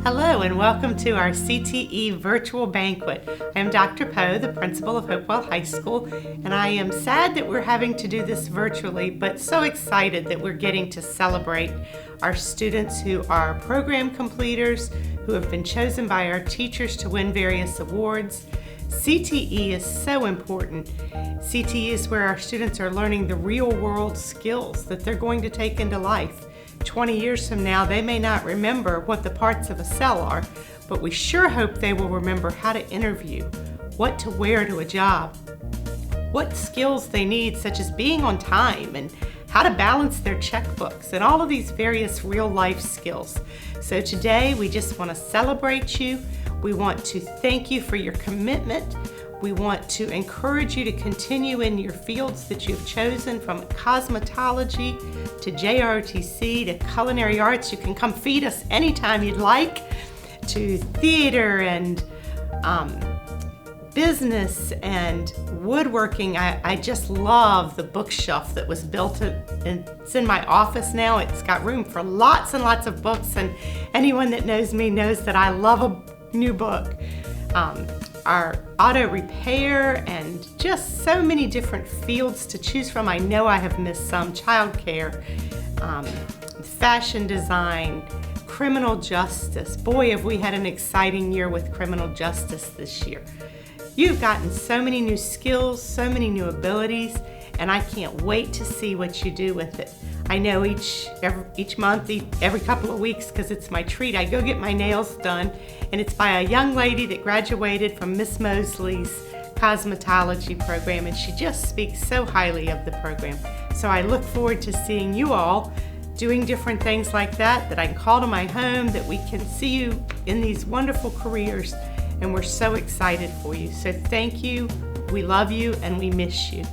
Hello and welcome to our CTE virtual banquet. I am Dr. Poe, the principal of Hopewell High School, and I am sad that we're having to do this virtually, but so excited that we're getting to celebrate our students who are program completers, who have been chosen by our teachers to win various awards. CTE is so important. CTE is where our students are learning the real world skills that they're going to take into life. 20 years from now, they may not remember what the parts of a cell are, but we sure hope they will remember how to interview, what to wear to a job, what skills they need, such as being on time and how to balance their checkbooks and all of these various real life skills. So today we just want to celebrate you. We want to thank you for your commitment. We want to encourage you to continue in your fields that you've chosen, from cosmetology to JROTC to culinary arts. You can come feed us anytime you'd like, to theater and business and woodworking. I just love the bookshelf that was built. It's in my office now. It's got room for lots and lots of books, and anyone that knows me knows that I love a new book. Our auto repair and just so many different fields to choose from. I know I have missed some. Childcare, fashion design, criminal justice. Boy, have we had an exciting year with criminal justice this year. You've gotten so many new skills, so many new abilities, and I can't wait to see what you do with it. I know each month, every couple of weeks, because it's my treat, I go get my nails done, and it's by a young lady that graduated from Miss Mosley's cosmetology program, and she just speaks so highly of the program. So I look forward to seeing you all doing different things like that I can call to my home, that we can see you in these wonderful careers, and we're so excited for you. So thank you, we love you, and we miss you.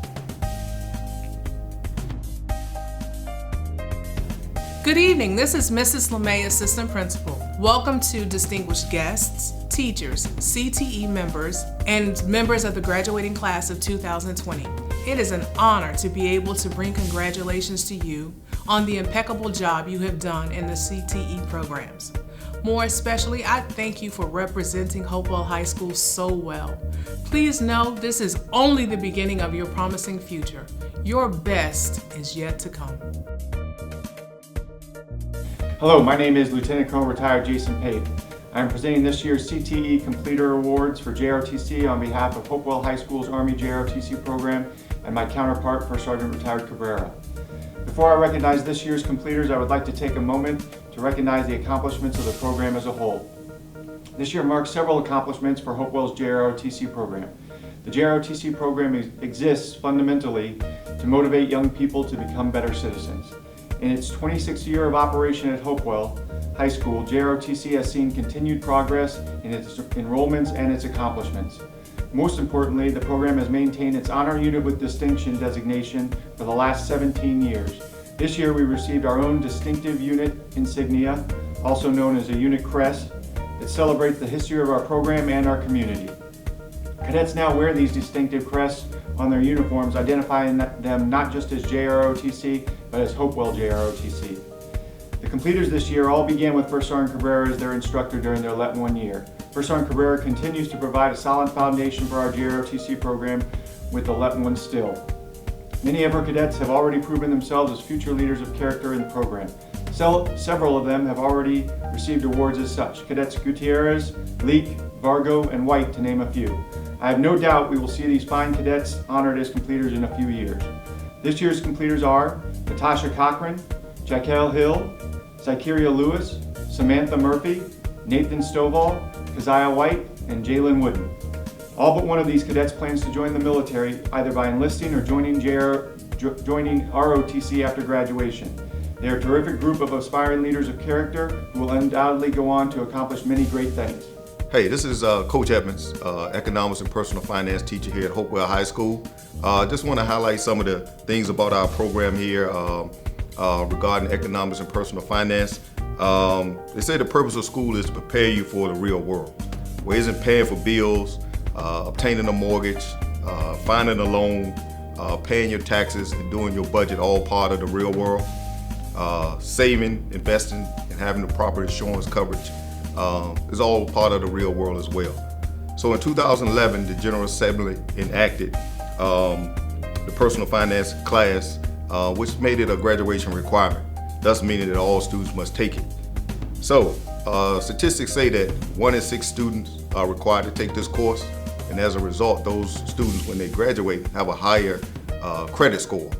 Good evening, this is Mrs. LeMay, Assistant Principal. Welcome to distinguished guests, teachers, CTE members, and members of the graduating class of 2020. It is an honor to be able to bring congratulations to you on the impeccable job you have done in the CTE programs. More especially, I thank you for representing Hopewell High School so well. Please know this is only the beginning of your promising future. Your best is yet to come. Hello, my name is Lieutenant Colonel Retired Jason Pate. I am presenting this year's CTE Completer Awards for JROTC on behalf of Hopewell High School's Army JROTC program and my counterpart, First Sergeant Retired Cabrera. Before I recognize this year's completers, I would like to take a moment to recognize the accomplishments of the program as a whole. This year marks several accomplishments for Hopewell's JROTC program. The JROTC program exists fundamentally to motivate young people to become better citizens. In its 26th year of operation at Hopewell High School, JROTC has seen continued progress in its enrollments and its accomplishments. Most importantly, the program has maintained its Honor Unit with Distinction designation for the last 17 years. This year we received our own distinctive unit insignia, also known as a unit crest, that celebrates the history of our program and our community. Cadets now wear these distinctive crests on their uniforms, identifying them not just as JROTC, but as Hopewell JROTC. The completers this year all began with First Sergeant Cabrera as their instructor during their LET 1 year. First Sergeant Cabrera continues to provide a solid foundation for our JROTC program with the LET 1 still. Many of our cadets have already proven themselves as future leaders of character in the program. Several of them have already received awards as such. Cadets Gutierrez, Leak, Vargo, and White, to name a few. I have no doubt we will see these fine cadets honored as completers in a few years. This year's completers are Natasha Cochran, Jaquel Hill, Zykeria Lewis, Samantha Murphy, Nathan Stovall, Keziah White, and Jalen Wooden. All but one of these cadets plans to join the military, either by enlisting or joining ROTC after graduation. They are a terrific group of aspiring leaders of character who will undoubtedly go on to accomplish many great things. Hey, this is Coach Edmonds, economics and personal finance teacher here at Hopewell High School. Just want to highlight some of the things about our program here regarding economics and personal finance. They say the purpose of school is to prepare you for the real world, where isn't paying for bills, obtaining a mortgage, finding a loan, paying your taxes, and doing your budget all part of the real world. Saving, investing, and having the proper insurance coverage is all part of the real world as well. So in 2011, the General Assembly enacted the personal finance class, which made it a graduation requirement, thus meaning that all students must take it. So statistics say that 1 in 6 students are required to take this course, and as a result, those students, when they graduate, have a higher credit score.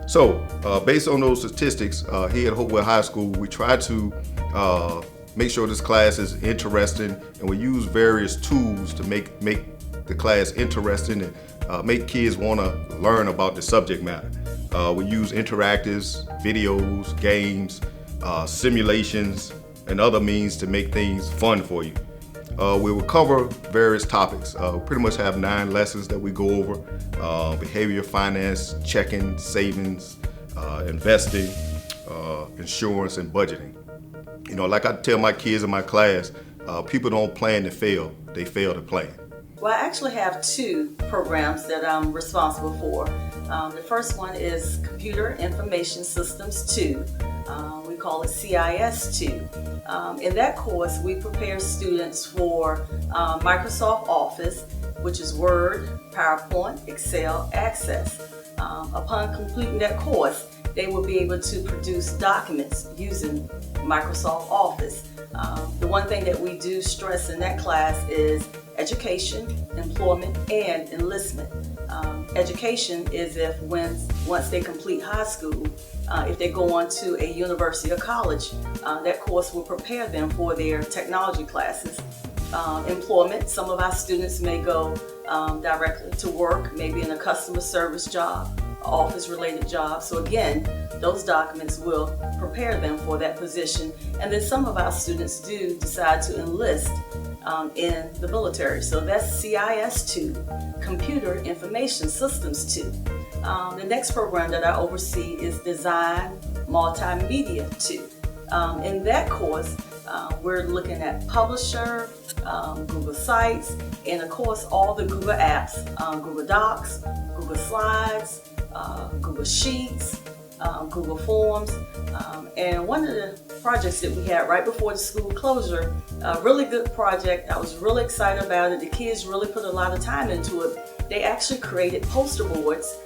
So based on those statistics, here at Hopewell High School, we try to make sure this class is interesting, and we use various tools to make the class interesting and make kids want to learn about the subject matter. We use interactives, videos, games, simulations, and other means to make things fun for you. We will cover various topics. We pretty much have 9 lessons that we go over: behavior, finance, checking, savings, investing, insurance, and budgeting. You know, like I tell my kids in my class, people don't plan to fail, they fail to plan. Well, I actually have 2 programs that I'm responsible for. The first one is Computer Information Systems 2. We call it CIS 2. In that course, we prepare students for Microsoft Office, which is Word, PowerPoint, Excel, Access. Upon completing that course, they will be able to produce documents using Microsoft Office. The one thing that we do stress in that class is education, employment, and enlistment. Education is if once they complete high school, if they go on to a university or college, that course will prepare them for their technology classes. Employment, some of our students may go directly to work, maybe in a customer service job, office-related job. So again, those documents will prepare them for that position. And then some of our students do decide to enlist in the military. So that's CIS 2, Computer Information Systems 2. The next program that I oversee is Design Multimedia 2. In that course, we're looking at Publisher, Google Sites, and of course all the Google apps, Google Docs, Google Slides, Google Sheets, Google Forms. And one of the projects that we had right before the school closure, a really good project. I was really excited about it. The kids really put a lot of time into it. They actually created poster boards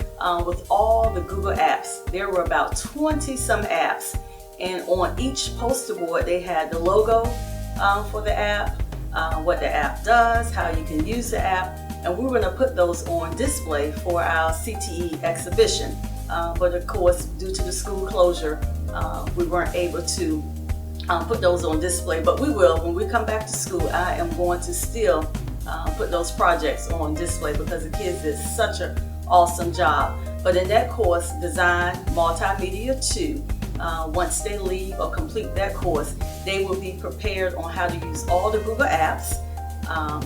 with all the Google apps. There were about 20 some apps, and on each poster board they had the logo for the app, what the app does, how you can use the app, and we were going to put those on display for our CTE exhibition. But of course, due to the school closure, we weren't able to put those on display, but we will. When we come back to school, I am going to still put those projects on display because the kids did such an awesome job. But in that course, Design Multimedia 2, once they leave or complete that course, they will be prepared on how to use all the Google apps.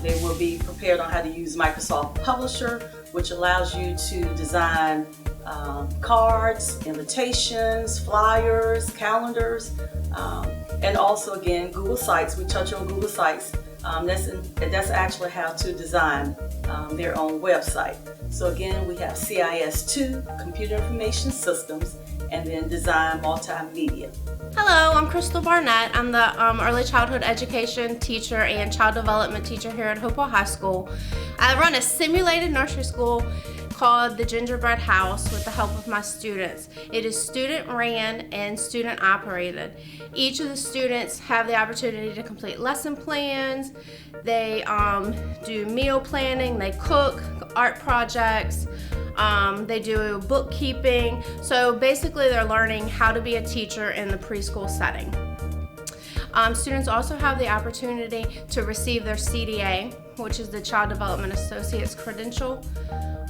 They will be prepared on how to use Microsoft Publisher, which allows you to design cards, invitations, flyers, calendars, and also again Google Sites. We touch on Google Sites. That's actually how to design their own website. So again, we have CIS 2, Computer Information Systems, and then Design Multimedia. Hello, I'm Crystal Barnette. I'm the early childhood education teacher and child development teacher here at Hopewell High School. I run a simulated nursery school called the Gingerbread House with the help of my students. It is student ran and student operated. Each of the students have the opportunity to complete lesson plans. They do meal planning, they cook, art projects, they do bookkeeping. So basically they're learning how to be a teacher in the preschool setting. Students also have the opportunity to receive their CDA, which is the Child Development Associate's credential.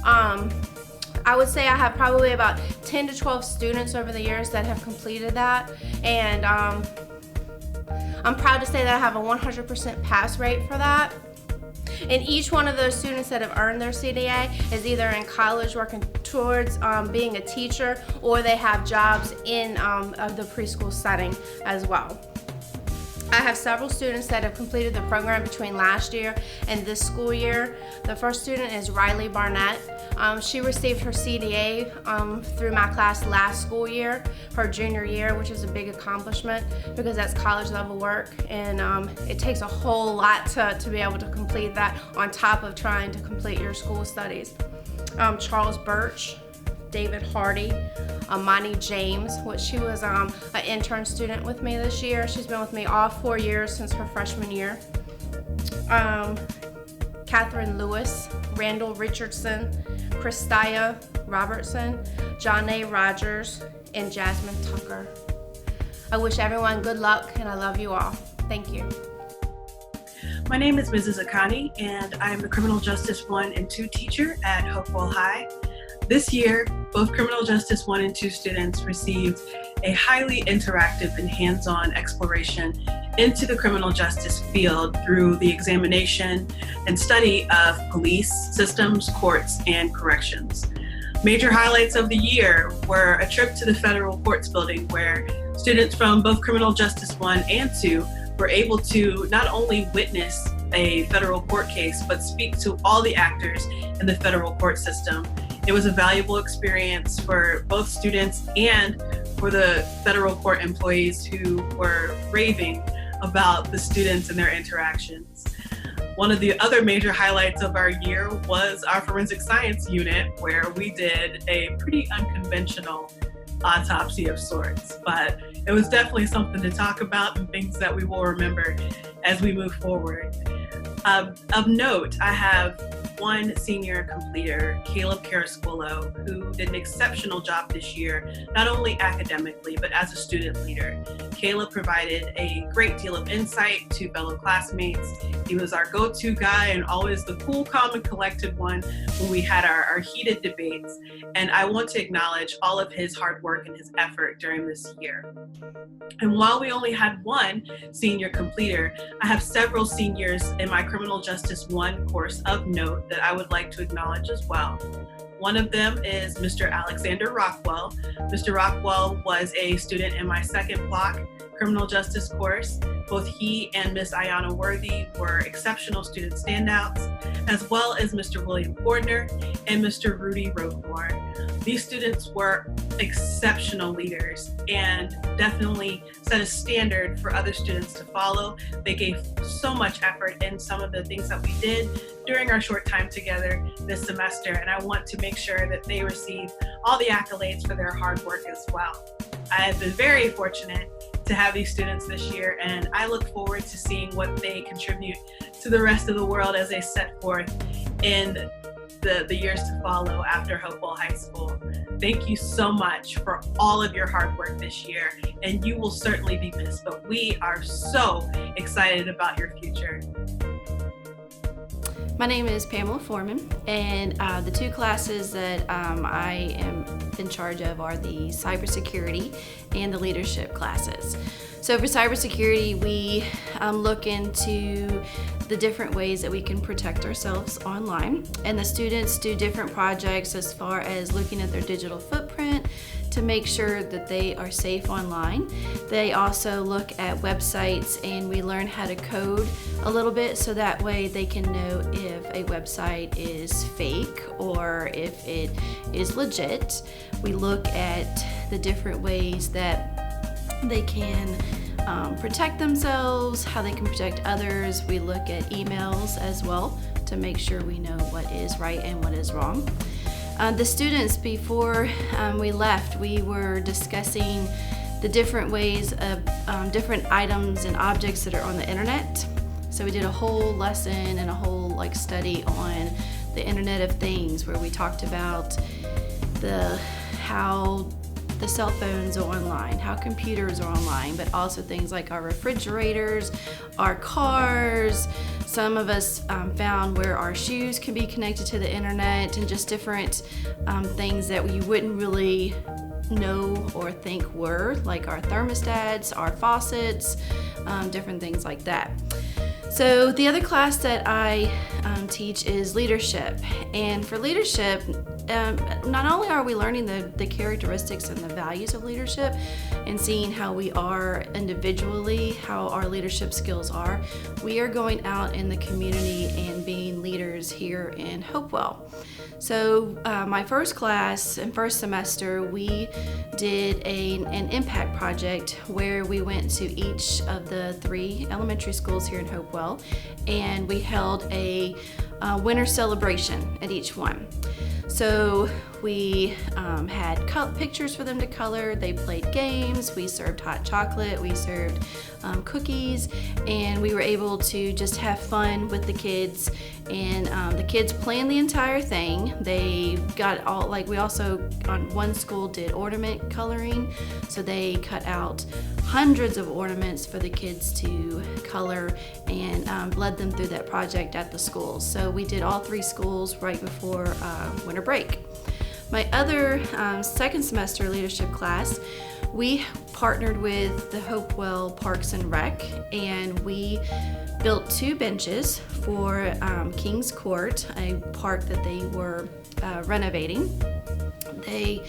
I would say I have probably about 10 to 12 students over the years that have completed that, and I'm proud to say that I have a 100% pass rate for that. And each one of those students that have earned their CDA is either in college working towards being a teacher, or they have jobs in the preschool setting as well. I have several students that have completed the program between last year and this school year. The first student is Riley Barnette. She received her CTE through my class last school year, her junior year, which is a big accomplishment because that's college level work, and it takes a whole lot to be able to complete that on top of trying to complete your school studies. Charles Birch, David Hardy, Amani James, which she was an intern student with me this year. She's been with me all 4 years since her freshman year. Catherine Lewis, Randall Richardson, Christia Robertson, John A. Rogers, and Jasmine Tucker. I wish everyone good luck, and I love you all. Thank you. My name is Mrs. Akanni, and I am the Criminal Justice 1 and 2 teacher at Hopewell High. This year, both Criminal Justice 1 and 2 students received a highly interactive and hands-on exploration into the criminal justice field through the examination and study of police, systems, courts, and corrections. Major highlights of the year were a trip to the federal courts building where students from both Criminal Justice 1 and 2 were able to not only witness a federal court case, but speak to all the actors in the federal court system. It was a valuable experience for both students and for the federal court employees who were raving about the students and their interactions. One of the other major highlights of our year was our forensic science unit, where we did a pretty unconventional autopsy of sorts, but it was definitely something to talk about and things that we will remember as we move forward. Of note, I have one senior completer, Caleb Carasquillo, who did an exceptional job this year, not only academically, but as a student leader. Caleb provided a great deal of insight to fellow classmates. He was our go-to guy and always the cool, calm, and collected one when we had our heated debates. And I want to acknowledge all of his hard work and his effort during this year. And while we only had one senior completer, I have several seniors in my Criminal Justice 1 course of note that I would like to acknowledge as well. One of them is Mr. Alexander Rockwell. Mr. Rockwell was a student in my second block criminal justice course. Both he and Miss Ayana Worthy were exceptional student standouts, as well as Mr. William Gordner and Mr. Rudy Roquemore. These students were exceptional leaders and definitely set a standard for other students to follow. They gave so much effort in some of the things that we did during our short time together this semester, and I want to make sure that they receive all the accolades for their hard work as well. I have been very fortunate to have these students this year, and I look forward to seeing what they contribute to the rest of the world as they set forth in the years to follow after Hopewell High School. Thank you so much for all of your hard work this year, and you will certainly be missed, but we are so excited about your future. My name is Pamela Foreman, and the two classes that I am in charge of are the cybersecurity and the leadership classes. So for cybersecurity, we look into the different ways that we can protect ourselves online, and the students do different projects as far as looking at their digital footprint to make sure that they are safe online. They also look at websites, and we learn how to code a little bit so that way they can know if a website is fake or if it is legit. We look at the different ways that they can protect themselves, how they can protect others. We look at emails as well to make sure we know what is right and what is wrong. The students, before we left, we were discussing the different ways of different items and objects that are on the internet. So we did a whole lesson and a whole study on the Internet of Things, where we talked about how the cell phones are online, how computers are online, but also things like our refrigerators, our cars. Some of us found where our shoes can be connected to the internet, and just different things that you wouldn't really know or think were, like our thermostats, our faucets, different things like that. So the other class that I teach is leadership. And for leadership, not only are we learning the characteristics and the values of leadership and seeing how we are individually, how our leadership skills are, we are going out in the community and being leaders here in Hopewell. So my first class and first semester, we did an impact project where we went to each of the 3 elementary schools here in Hopewell, and we held a winter celebration at each one. So we had pictures for them to color, they played games, we served hot chocolate, we served cookies, and we were able to just have fun with the kids. And the kids planned the entire thing. They got all, like, we also on one school did ornament coloring, so they cut out hundreds of ornaments for the kids to color and led them through that project at the schools. So we did all 3 schools right before winter break. My other second semester leadership class, we partnered with the Hopewell Parks and Rec, and we built 2 benches for Kings Court, a park that they were renovating. They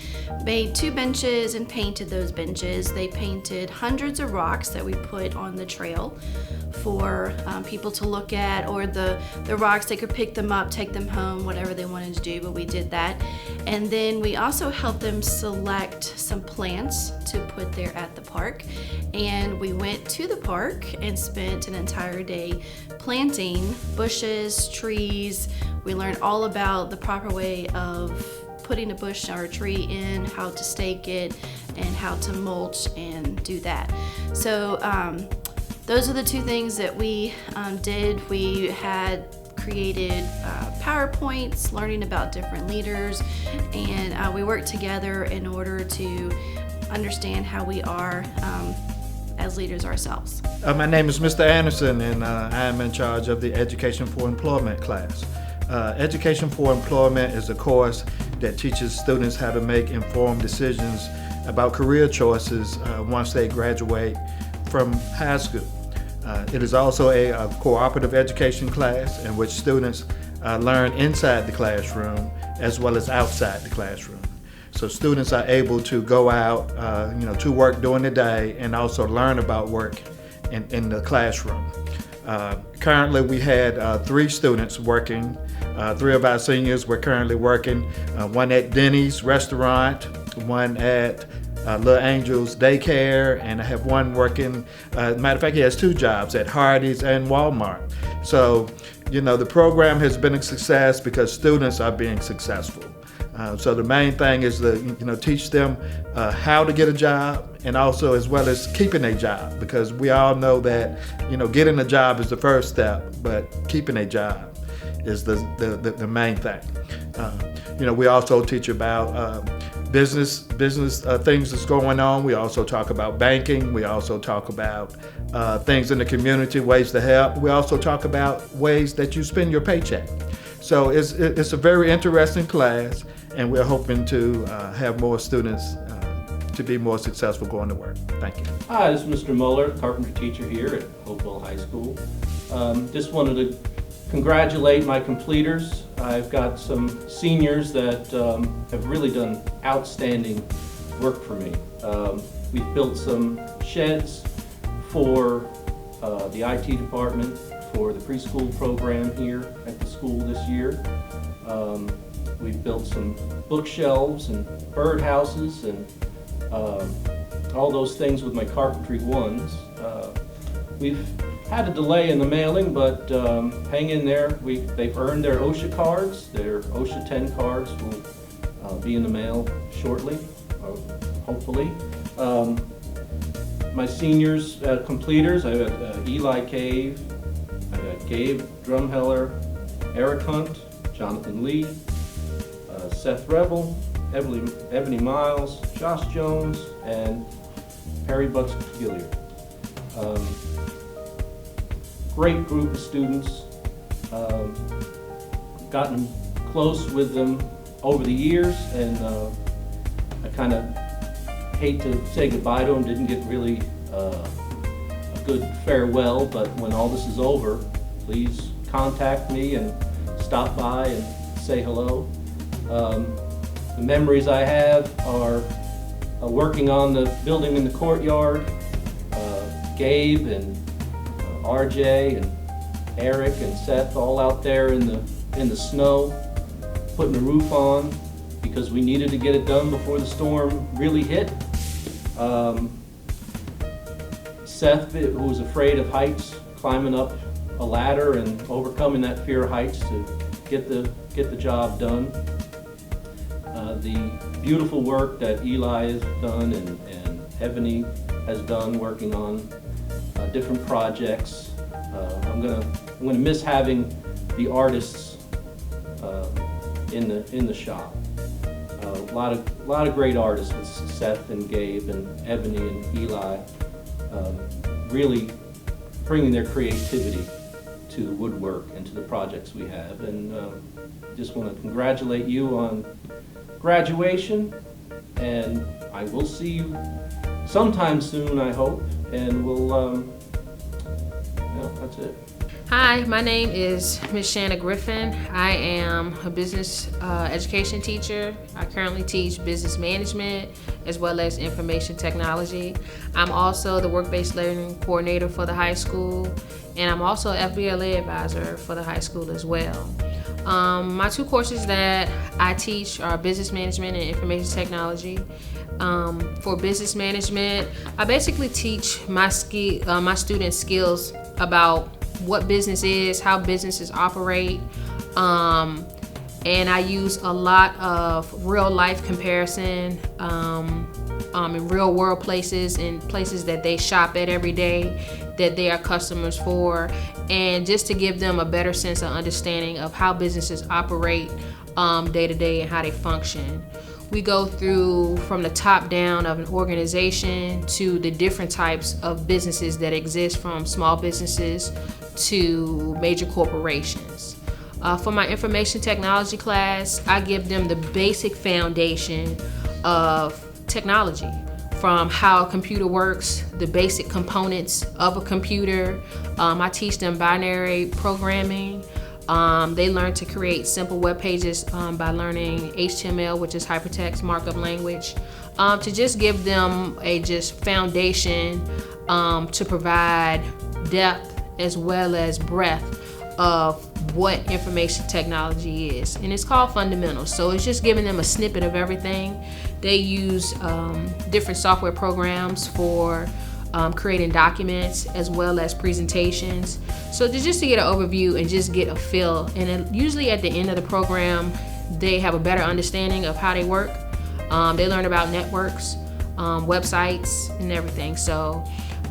made 2 benches and painted those benches. They painted hundreds of rocks that we put on the trail for people to look at, or the rocks, they could pick them up, take them home, whatever they wanted to do, but we did that. And then we also helped them select some plants to put there at the park. And we went to the park and spent an entire day planting bushes, trees. We learned all about the proper way of putting a bush or a tree in, how to stake it, and how to mulch and do that. So those are the 2 things that we did. We had created PowerPoints, learning about different leaders, and we worked together in order to understand how we are as leaders ourselves. My name is Mr. Anderson, and I am in charge of the Education for Employment class. Education for Employment is a course that teaches students how to make informed decisions about career choices once they graduate from high school. It is also a cooperative education class in which students learn inside the classroom as well as outside the classroom. So students are able to go out to work during the day and also learn about work in the classroom. Currently we had 3 students working. 3 of our seniors were currently working, one at Denny's restaurant, one at Little Angels Daycare, and I have one working, matter of fact, he has 2 jobs at Hardee's and Walmart. So, the program has been a success because students are being successful. So the main thing is to teach them how to get a job, and also as well as keeping a job, because we all know that getting a job is the first step, but keeping a job is the main thing. We also teach about business things that's going on. We also talk about banking. We also talk about things in the community, ways to help. We also talk about ways that you spend your paycheck. So it's a very interesting class, and we're hoping to have more students to be more successful going to work. Thank you. Hi, this is Mr. Muller, carpentry teacher here at Hopewell High School. Just wanted to congratulate my completers. I've got some seniors that have really done outstanding work for me. We've built some sheds for the IT department, for the preschool program here at the school this year. We've built some bookshelves and birdhouses and all those things with my Carpentry ones. We've had a delay in the mailing, but hang in there. They've earned their OSHA cards. Their OSHA 10 cards will be in the mail shortly, hopefully. My seniors, completers, I got Eli Cave, I got Gabe Drumheller, Eric Hunt, Jonathan Lee, Seth Rebel, Ebony Miles, Josh Jones, and Perry Bucks Gilliard. Great group of students. Gotten close with them over the years, and I kind of hate to say goodbye to them. Didn't get really a good farewell, but when all this is over, please contact me and stop by and say hello. The memories I have are working on the building in the courtyard, Gabe and RJ and Eric and Seth all out there in the snow, putting the roof on because we needed to get it done before the storm really hit. Seth, who was afraid of heights, climbing up a ladder and overcoming that fear of heights to get the job done. The beautiful work that Eli has done and Ebony has done working on different projects. I'm gonna miss having the artists in the shop. A lot of great artists with Seth and Gabe and Ebony and Eli, really bringing their creativity to the woodwork and to the projects we have. And just want to congratulate you on graduation, and I will see you sometime soon, I hope, and we'll, that's it. Hi, my name is Ms. Shana Griffin. I am a business education teacher. I currently teach business management as well as information technology. I'm also the work-based learning coordinator for the high school, and I'm also FBLA advisor for the high school as well. My two courses that I teach are business management and information technology. For business management, I basically teach my students skills about what business is, how businesses operate, and I use a lot of real life comparison in real world places and places that they shop at every day, that they are customers for, and just to give them a better sense of understanding of how businesses operate day to day and how they function. We go through from the top down of an organization to the different types of businesses that exist, from small businesses to major corporations. For my information technology class, I give them the basic foundation of technology, from how a computer works, the basic components of a computer. I teach them binary programming. They learn to create simple web pages by learning HTML, which is hypertext markup language, to just give them a foundation to provide depth as well as breadth of what information technology is. And it's called fundamentals. So it's just giving them a snippet of everything. They use different software programs for creating documents as well as presentations. So just to get an overview and just get a feel. And then usually at the end of the program, they have a better understanding of how they work. They learn about networks, websites, and everything. So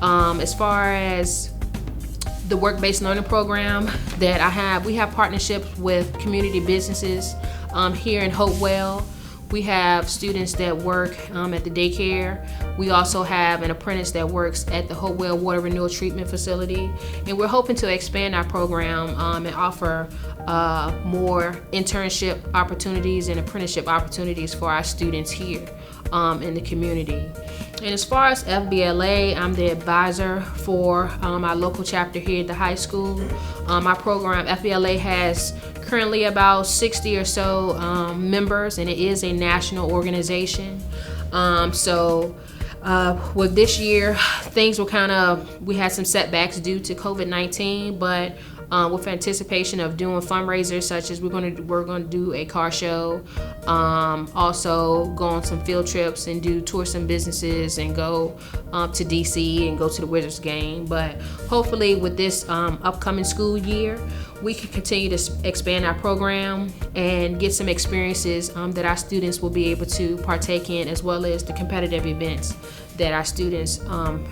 as far as the work-based learning program that I have, we have partnerships with community businesses here in Hopewell. We have students that work at the daycare. We also have an apprentice that works at the Hopewell Water Renewal Treatment Facility. And we're hoping to expand our program and offer more internship opportunities and apprenticeship opportunities for our students here in the community. And as far as FBLA, I'm the advisor for our local chapter here at the high school. Our program, FBLA, has currently about 60 or so members, and it is a national organization. With this year, things were we had some setbacks due to COVID-19, but with anticipation of doing fundraisers such as we're going to do a car show, also go on some field trips and tour some businesses and go to DC and go to the Wizards game. But hopefully with this upcoming school year, we can continue to expand our program and get some experiences that our students will be able to partake in, as well as the competitive events that our students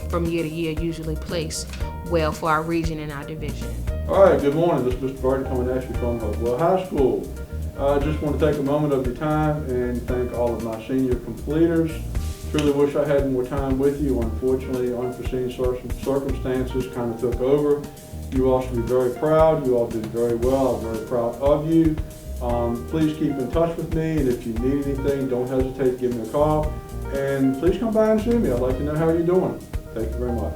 from year to year usually place well for our region and our division. All right, good morning. This is Mr. Burton coming at you from Hopewell High School. I just want to take a moment of your time and thank all of my senior completers. Truly wish I had more time with you. Unfortunately, unforeseen circumstances kind of took over. You all should be very proud. You all did very well. I'm very proud of you. Please keep in touch with me, and if you need anything, don't hesitate to give me a call. And please come by and see me. I'd like to know how you're doing. Thank you very much.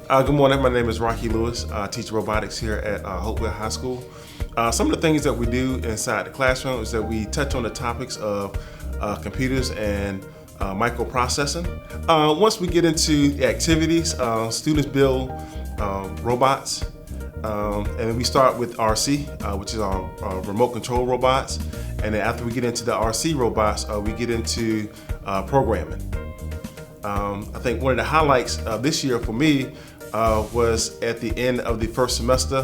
Good morning, my name is Rocky Lewis. I teach robotics here at Hopewell High School. Some of the things that we do inside the classroom is that we touch on the topics of computers and microprocessing. Once we get into the activities, students build robots, and then we start with RC, which is our remote control robots. And then after we get into the RC robots, we get into programming. I think one of the highlights this year for me was at the end of the first semester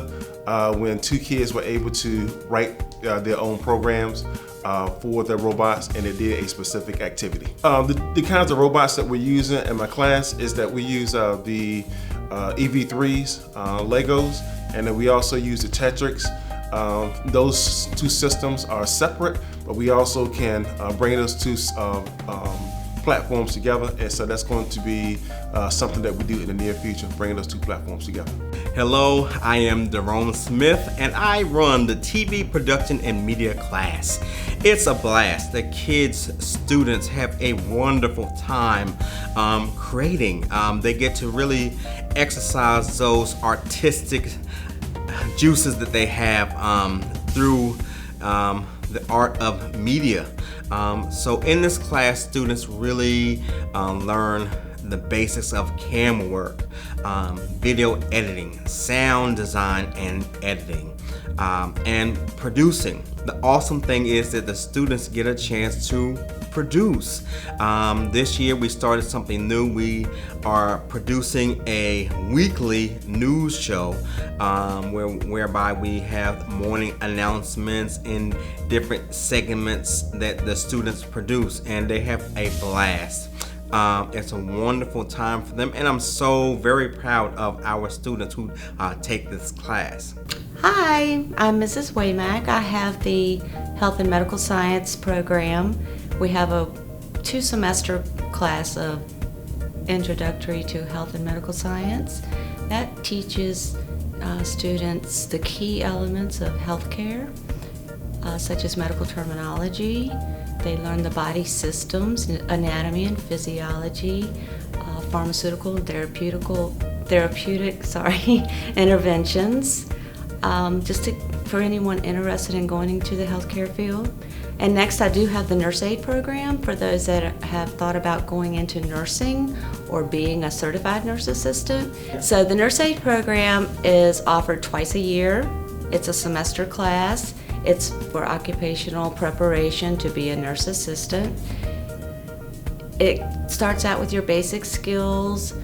when 2 kids were able to write their own programs for their robots, and they did a specific activity. The kinds of robots that we're using in my class is that we use the EV3s, Legos, and then we also use the Tetrix. Those 2 systems are separate, but we also can bring those 2 platforms together, and so that's going to be something that we do in the near future, bringing those 2 platforms together. Hello, I am Jerome Smith, and I run the TV production and media class. It's a blast. The kids, students have a wonderful time creating. They get to really exercise those artistic juices that they have through the art of media. So in this class, students really learn the basics of camera work, video editing, sound design and editing, and producing. The awesome thing is that the students get a chance to produce. This year we started something new. We are producing a weekly news show whereby we have morning announcements in different segments that the students produce, and they have a blast. It's a wonderful time for them, and I'm so very proud of our students who take this class. Hi, I'm Mrs. Waymack. I have the Health and Medical Science program. We have a 2-semester class of Introductory to Health and Medical Science. That teaches students the key elements of healthcare, such as medical terminology. They learn the body systems, anatomy and physiology, pharmaceutical and therapeutic interventions, for anyone interested in going into the healthcare field. And next, I do have the nurse aid program for those that have thought about going into nursing or being a certified nurse assistant. So the nurse aid program is offered twice a year. It's a semester class. It's for occupational preparation to be a nurse assistant. It starts out with your basic skills,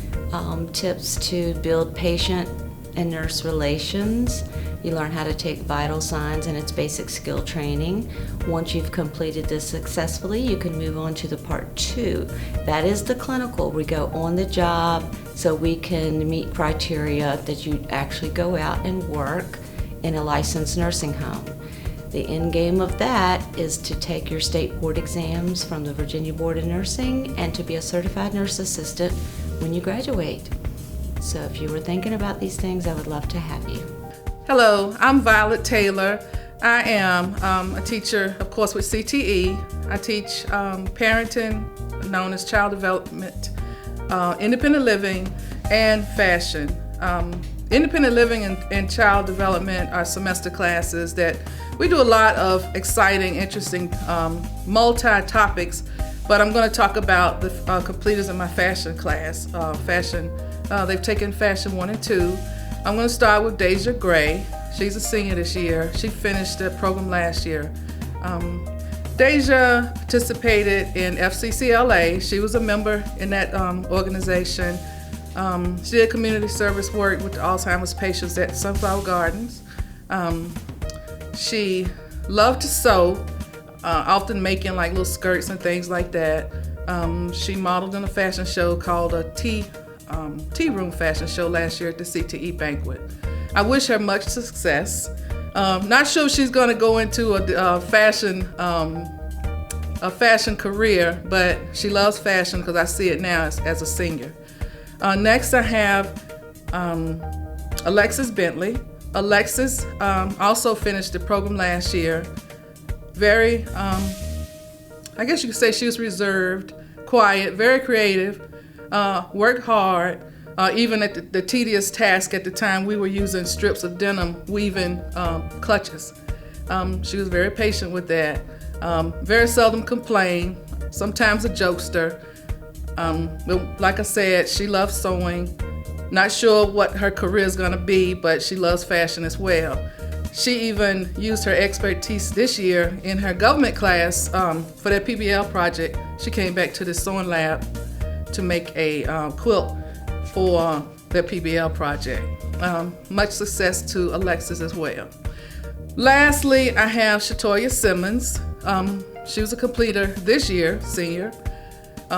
tips to build patient and nurse relations. You learn how to take vital signs and its basic skill training. Once you've completed this successfully, you can move on to the part 2. That is the clinical. We go on the job so we can meet criteria that you actually go out and work in a licensed nursing home. The end game of that is to take your state board exams from the Virginia Board of Nursing and to be a certified nurse assistant when you graduate. So if you were thinking about these things, I would love to have you. Hello, I'm Violet Taylor. I am a teacher, of course, with CTE. I teach parenting, known as child development, independent living, and fashion. Independent living and child development are semester classes that we do a lot of exciting, interesting, multi-topics, but I'm going to talk about the completers in my fashion class. They've taken fashion 1 and 2. I'm going to start with Deja Gray. She's a senior this year. She finished the program last year. Deja participated in FCCLA. She was a member in that organization. She did community service work with the Alzheimer's patients at Sunflower Gardens. She loved to sew, often making like little skirts and things like that. She modeled in a fashion show called a tea room fashion show last year at the CTE banquet. I wish her much success. Not sure if she's going to go into a fashion career, but she loves fashion because I see it now as a senior. Next, I have Alexis Bentley. Alexis also finished the program last year. Very, I guess you could say she was reserved, quiet, very creative, worked hard, Even at the tedious task at the time, we were using strips of denim weaving clutches. She was very patient with that. Very seldom complained, sometimes a jokester. But like I said, she loves sewing. Not sure what her career is gonna be, but she loves fashion as well. She even used her expertise this year in her government class for their PBL project. She came back to the sewing lab to make a quilt for their PBL project. Much success to Alexis as well. Lastly, I have Shatoya Simmons. She was a completer this year, senior.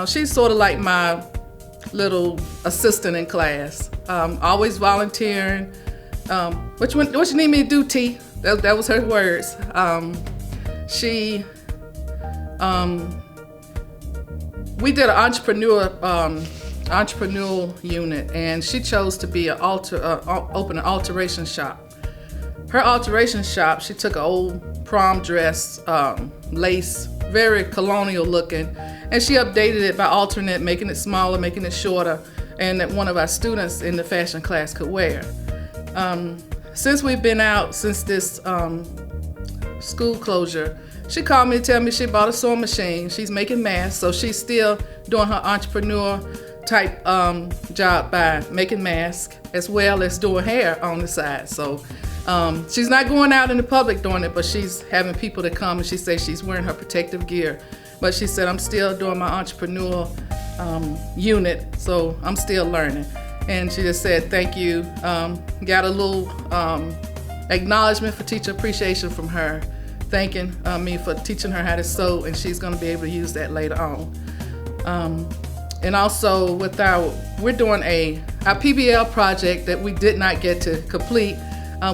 She's sort of like my little assistant in class, always volunteering. What you need me to do, T? That was her words. We did an entrepreneurial unit, and she chose to be open an alteration shop. Her alteration shop, she took an old prom dress, lace, very colonial looking, and she updated it by altering it, making it smaller, making it shorter, and that one of our students in the fashion class could wear. Since we've been out, since this school closure, she called me to tell me she bought a sewing machine. She's making masks, so she's still doing her entrepreneur type job by making masks as well as doing hair on the side. So she's not going out in the public doing it, but she's having people that come and she says she's wearing her protective gear. But she said, I'm still doing my entrepreneurial unit, so I'm still learning. And she just said, thank you. Got a little acknowledgement for teacher appreciation from her, thanking me for teaching her how to sew, and she's gonna be able to use that later on. And also we're doing our PBL project that we did not get to complete.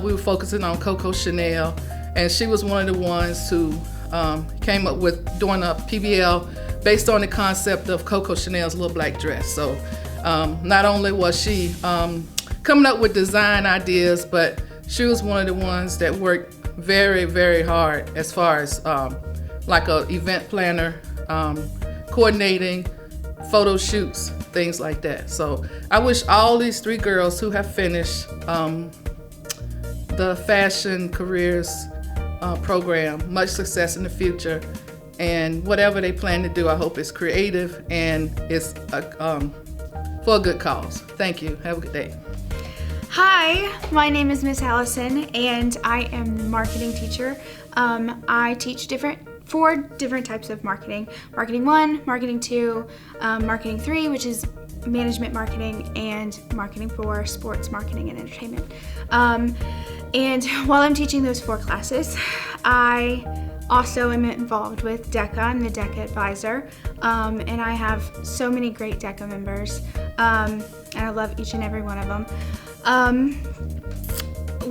We were focusing on Coco Chanel, and she was one of the ones who came up with doing a PBL based on the concept of Coco Chanel's little black dress. So not only was she coming up with design ideas, but she was one of the ones that worked very, very hard as far as like a event planner, coordinating photo shoots, things like that. So I wish all these 3 girls who have finished the Fashion Careers program much success in the future, and whatever they plan to do, I hope it's creative and it's for a good cause. Thank you. Have a good day. Hi, my name is Miss Allison, and I am the marketing teacher. I teach 4 different types of marketing. Marketing 1, Marketing 2, Marketing 3, which is management marketing, and Marketing 4, sports marketing and entertainment. And while I'm teaching those 4 classes, I also am involved with DECA. I'm the DECA advisor, and I have so many great DECA members, and I love each and every one of them.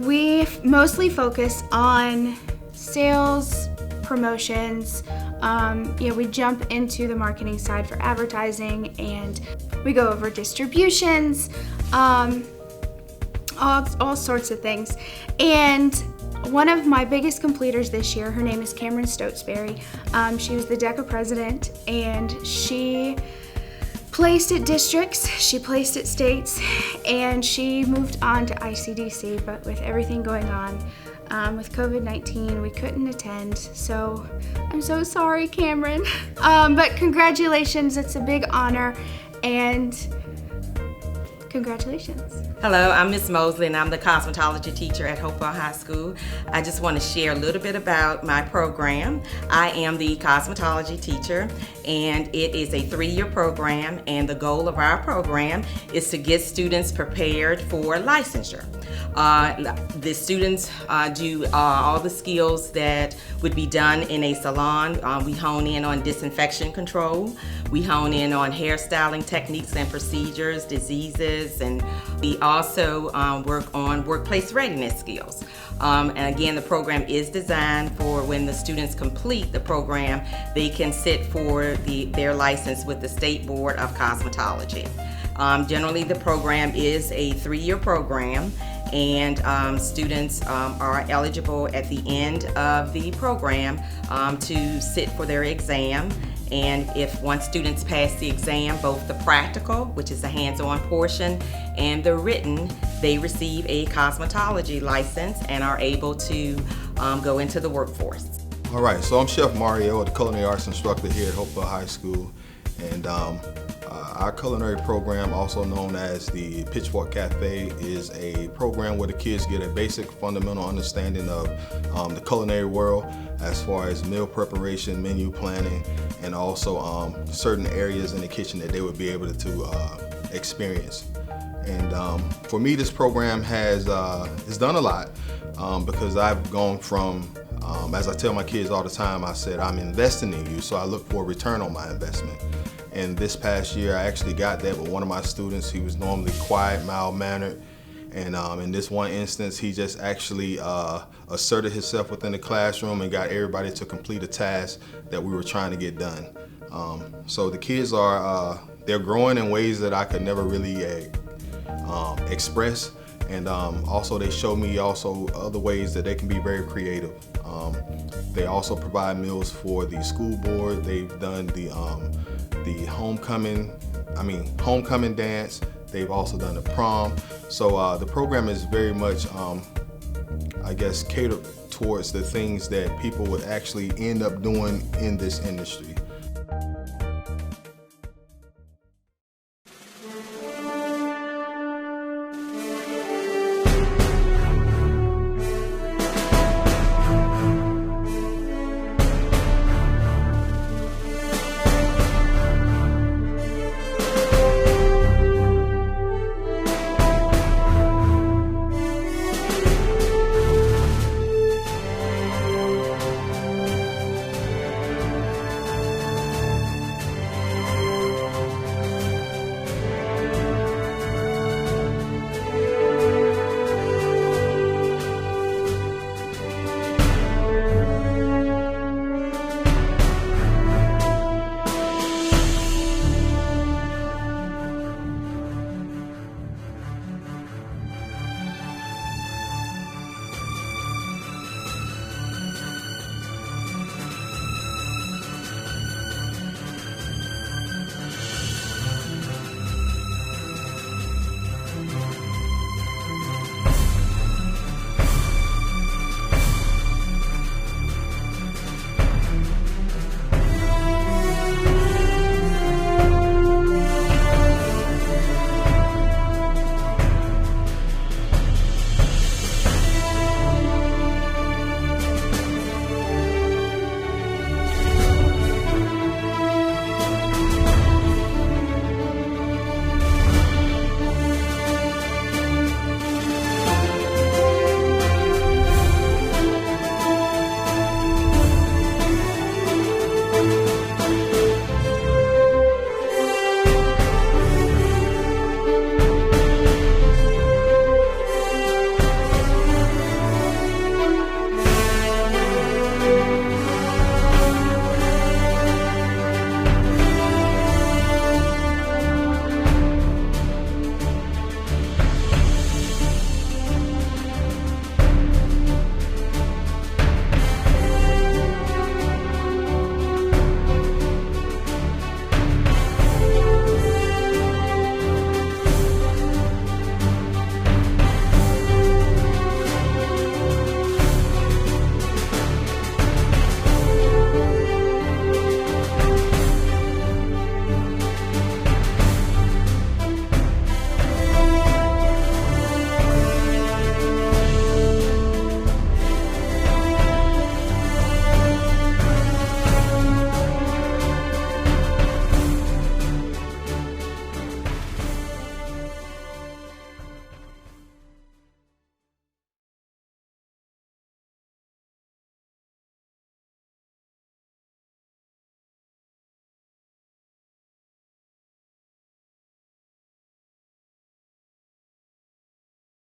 We mostly focus on sales, promotions. We jump into the marketing side for advertising, and we go over distributions, all sorts of things. And one of my biggest completers this year, her name is Cameron Stotesberry. She was the DECA president, and she placed at districts, she placed at states, and she moved on to ICDC, but with everything going on with COVID-19, we couldn't attend, so I'm so sorry, Cameron. But congratulations, it's a big honor, and congratulations. Hello, I'm Miss Mosley, and I'm the cosmetology teacher at Hopewell High School. I just want to share a little bit about my program. I am the cosmetology teacher, and it is a 3-year program, and the goal of our program is to get students prepared for licensure. The students do all the skills that would be done in a salon. We hone in on disinfection control. We hone in on hairstyling techniques and procedures, diseases, and we also work on workplace readiness skills. And again, the program is designed for when the students complete the program, they can sit for their license with the State Board of Cosmetology. Generally, the program is a 3-year program, and students are eligible at the end of the program to sit for their exam. And if once students pass the exam, both the practical, which is the hands-on portion, and the written, they receive a cosmetology license and are able to go into the workforce. All right, so I'm Chef Mario, the culinary arts instructor here at Hopewell High School, and our culinary program, also known as the Pitchfork Cafe, is a program where the kids get a basic fundamental understanding of the culinary world as far as meal preparation, menu planning, and also certain areas in the kitchen that they would be able to experience. And for me, this program has done a lot because I've gone from, as I tell my kids all the time, I said, I'm investing in you, so I look for a return on my investment. And this past year, I actually got that with one of my students. He was normally quiet, mild-mannered, and in this one instance, he just actually asserted himself within the classroom and got everybody to complete a task that we were trying to get done. So the kids are, they're growing in ways that I could never really express, and also they show me also other ways that they can be very creative. They also provide meals for the school board. They've done the homecoming dance. They've also done the prom. So the program is very much, I guess, catered towards the things that people would actually end up doing in this industry.